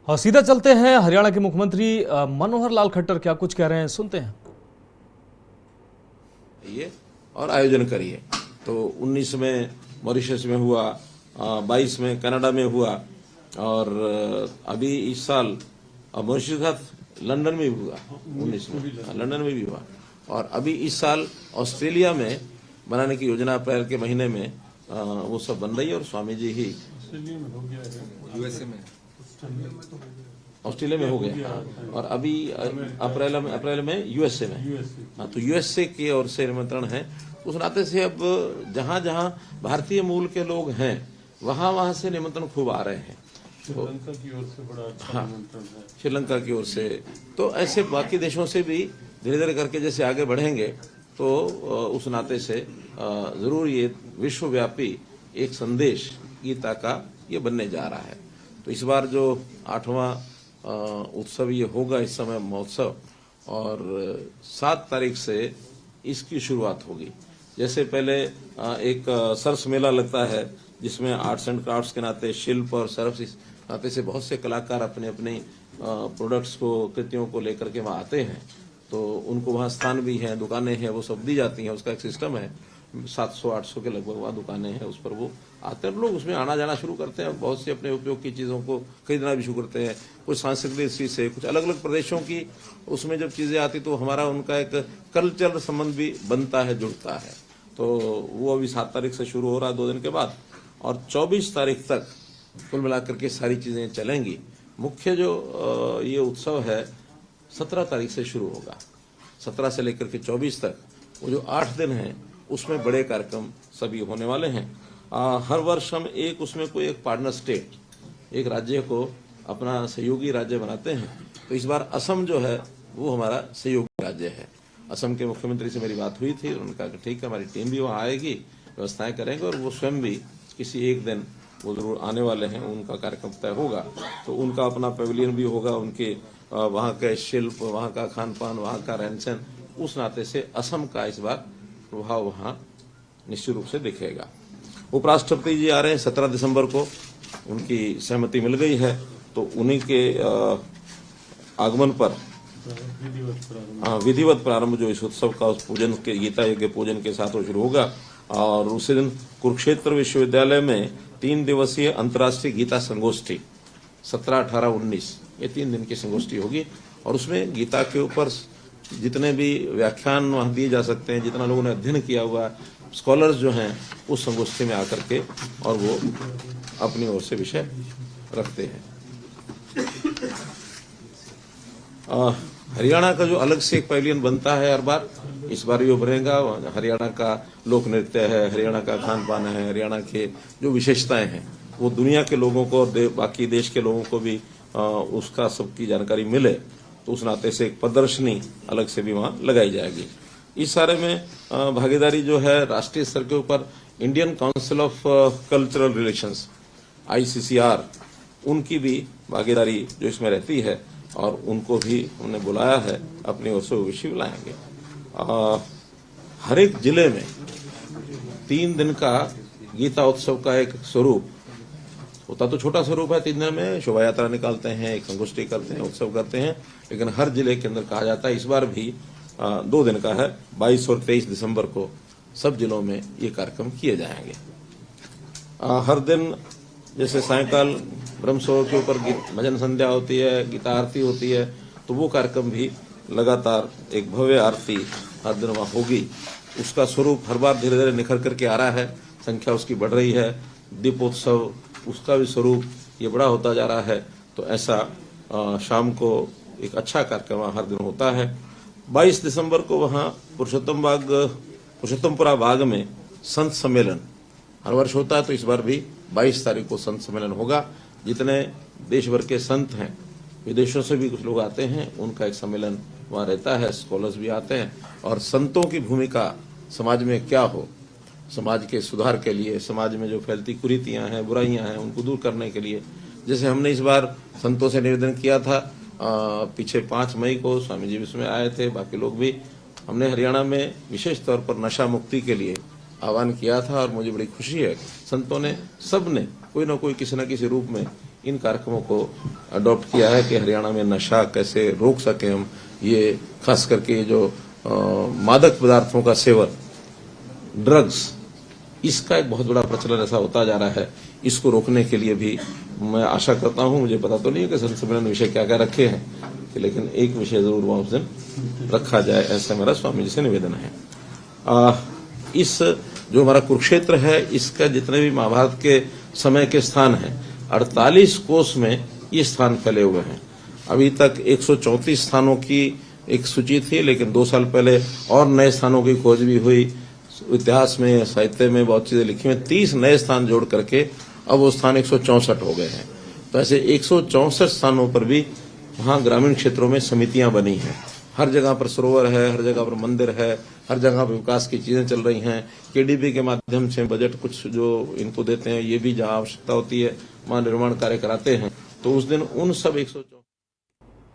और सीधा चलते हैं हरियाणा के मुख्यमंत्री मनोहर लाल खट्टर क्या कुछ कह रहे हैं, सुनते हैं। ये और आयोजन करिए। तो 19 में मॉरिशस में हुआ, 22 में कनाडा में हुआ, और अभी इस साल मॉरिशस के साथ लंदन में भी हुआ, 19 में लंदन में भी हुआ, और अभी इस साल ऑस्ट्रेलिया में बनाने की योजना अप्रैल के महीने में वो सब बन रही है। और स्वामी जी ही यूएसए में, ऑस्ट्रेलिया में हो गया, और अभी अप्रैल में यूएसए में। हाँ, तो यूएसए की ओर से निमंत्रण है। उस नाते से अब जहां जहां भारतीय मूल के लोग हैं वहां से निमंत्रण खूब आ रहे हैं। श्रीलंका की ओर से बड़ा अच्छा निमंत्रण है। श्रीलंका की ओर से, तो ऐसे बाकी देशों से भी धीरे धीरे करके जैसे आगे बढ़ेंगे तो उस नाते से जरूर ये विश्वव्यापी एक संदेश गीता का ये बनने जा रहा है। तो इस बार जो 8वां उत्सव ये होगा, इस समय महोत्सव, और 7 तारीख से इसकी शुरुआत होगी। जैसे पहले एक सरस मेला लगता है जिसमें आर्ट्स एंड क्राफ्ट्स के नाते, शिल्प और सरस इस नाते से बहुत से कलाकार अपने अपने प्रोडक्ट्स को, कृतियों को लेकर के वहाँ आते हैं। तो उनको वहाँ स्थान भी है, दुकानें हैं, वो सब दी जाती हैं, उसका एक सिस्टम है। 700-800 के लगभग वहाँ दुकानें हैं, उस पर वो आते हैं लोग, उसमें आना जाना शुरू करते हैं, बहुत सी अपने उपयोग की चीज़ों को खरीदना भी शुरू करते हैं। कुछ सांस्कृतिक दृष्टि से, कुछ अलग अलग प्रदेशों की उसमें जब चीज़ें आती तो हमारा उनका एक कल्चरल संबंध भी बनता है, जुड़ता है। तो वो अभी 7 तारीख से शुरू हो रहा है, 2 दिन के बाद, और 24 तारीख तक कुल मिलाकर के सारी चीज़ें चलेंगी। मुख्य जो ये उत्सव है 17 तारीख से शुरू होगा। 17 से लेकर के 24 तक वो जो 8 दिन हैं उसमें बड़े कार्यक्रम सभी होने वाले हैं। हर वर्ष हम उसमें कोई एक पार्टनर स्टेट, एक राज्य को अपना सहयोगी राज्य बनाते हैं। तो इस बार असम जो है वो हमारा सहयोगी राज्य है। असम के मुख्यमंत्री से मेरी बात हुई थी, उन्होंने कहा कि ठीक है, हमारी टीम भी वहाँ आएगी, व्यवस्थाएं करेंगे, और वो स्वयं भी किसी एक दिन वो जरूर आने वाले हैं, उनका कार्यक्रम तय होगा। तो उनका अपना पेविलियन भी होगा, उनके वहाँ के शिल्प, वहाँ का खान पान, वहाँ का रहन सहन, उस नाते से असम का इस बार प्रभाव वहाँ निश्चित रूप से दिखेगा। उपराष्ट्रपति जी आ रहे हैं 17 दिसंबर को, उनकी सहमति मिल गई है। तो उन्हीं के आगमन पर विधिवत प्रारंभ जो इस उत्सव का, उस पूजन के, गीता यज्ञ पूजन के साथ वो शुरू होगा। और उसी दिन कुरुक्षेत्र विश्वविद्यालय में 3 दिवसीय अंतर्राष्ट्रीय गीता संगोष्ठी 17, 18, 19 ये 3 दिन की संगोष्ठी होगी। और उसमें गीता के ऊपर जितने भी व्याख्यान वहाँ दिए जा सकते हैं, जितना लोगों ने अध्ययन किया हुआ, स्कॉलर्स जो हैं उस संगोष्ठी में आकर के और वो अपनी ओर से विषय रखते हैं। हरियाणा का जो अलग से एक पैविलियन बनता है हर बार, इस बार भी उभरेगा। हरियाणा का लोक नृत्य है, हरियाणा का खान पान है, हरियाणा के जो विशेषताएं हैं वो दुनिया के लोगों को और बाकी देश के लोगों को भी उसका सबकी जानकारी मिले। तो उस नाते से एक प्रदर्शनी अलग से भी वहाँ लगाई जाएगी। इस सारे में भागीदारी जो है राष्ट्रीय स्तर के ऊपर Indian council of cultural relations ICCR, उनकी भी भागीदारी जो इसमें रहती है, और उनको भी हमने बुलाया है, अपनी ओर से वो विषय बुलाएंगे। हर एक जिले में 3 दिन का गीता उत्सव का एक स्वरूप होता, तो छोटा स्वरूप है। 3 दिन में शोभा यात्रा निकालते हैं, एक संगोष्ठी करते हैं, उत्सव करते हैं, लेकिन हर जिले के अंदर कहा जाता है। इस बार भी 2 दिन का है, 22 और 23 दिसंबर को सब जिलों में ये कार्यक्रम किए जाएंगे। हर दिन जैसे सायंकाल ब्रह्मसोर के ऊपर भजन संध्या होती है, गीता आरती होती है, तो वो कार्यक्रम भी लगातार एक भव्य आरती हर दिन वहाँ होगी। उसका स्वरूप हर बार धीरे धीरे निखर करके आ रहा है, संख्या उसकी बढ़ रही है। दीपोत्सव, उसका भी स्वरूप ये बड़ा होता जा रहा है। तो ऐसा शाम को एक अच्छा कार्यक्रम हर दिन होता है। 22 दिसंबर को वहाँ पुरुषोत्तमपुरा बाग में संत सम्मेलन हर वर्ष होता है, तो इस बार भी 22 तारीख को संत सम्मेलन होगा। जितने देश भर के संत हैं, विदेशों से भी कुछ लोग आते हैं, उनका एक सम्मेलन वहाँ रहता है, स्कॉलर्स भी आते हैं। और संतों की भूमिका समाज में क्या हो, समाज के सुधार के लिए, समाज में जो फैलती कुरीतियां हैं, बुराइयां हैं, उनको दूर करने के लिए, जैसे हमने इस बार संतों से निवेदन किया था, पीछे 5 मई को स्वामी जी भी उसमें आए थे, बाकी लोग भी, हमने हरियाणा में विशेष तौर पर नशा मुक्ति के लिए आह्वान किया था। और मुझे बड़ी खुशी है, संतों ने, सब ने कोई ना कोई किसी न किसी रूप में इन कार्यक्रमों को अडॉप्ट किया है कि हरियाणा में नशा कैसे रोक सके हम। ये खास करके जो मादक पदार्थों का सेवन, ड्रग्स, इसका एक बहुत बड़ा प्रचलन ऐसा होता जा रहा है। इसको रोकने के लिए भी मैं आशा करता हूं, मुझे पता तो नहीं है कि संसद सम्मेलन में विषय क्या क्या रखे हैं, लेकिन एक विषय जरूर वहां उस दिन रखा जाए, ऐसा मेरा स्वामी जी से निवेदन है। इस जो हमारा कुरुक्षेत्र है, इसका जितने भी महाभारत के समय के स्थान हैं, 48 कोस में ये स्थान फैले हुए हैं। अभी तक 134 स्थानों की एक सूची थी, लेकिन 2 साल पहले और नए स्थानों की खोज भी हुई। इतिहास में, साहित्य में बहुत चीजें लिखी हुई। 30 नए स्थान जोड़ करके अब वो स्थान 164 हो गए हैं। तो ऐसे 164 स्थानों पर भी वहां ग्रामीण क्षेत्रों में समितियां बनी हैं। हर जगह पर सरोवर है, हर जगह पर मंदिर है, हर जगह पर विकास की चीजें चल रही हैं। केडीपी के माध्यम से बजट कुछ जो इनको देते हैं, ये भी जहां आवश्यकता होती है वहां निर्माण कार्य कराते हैं। तो उस दिन उन सब 164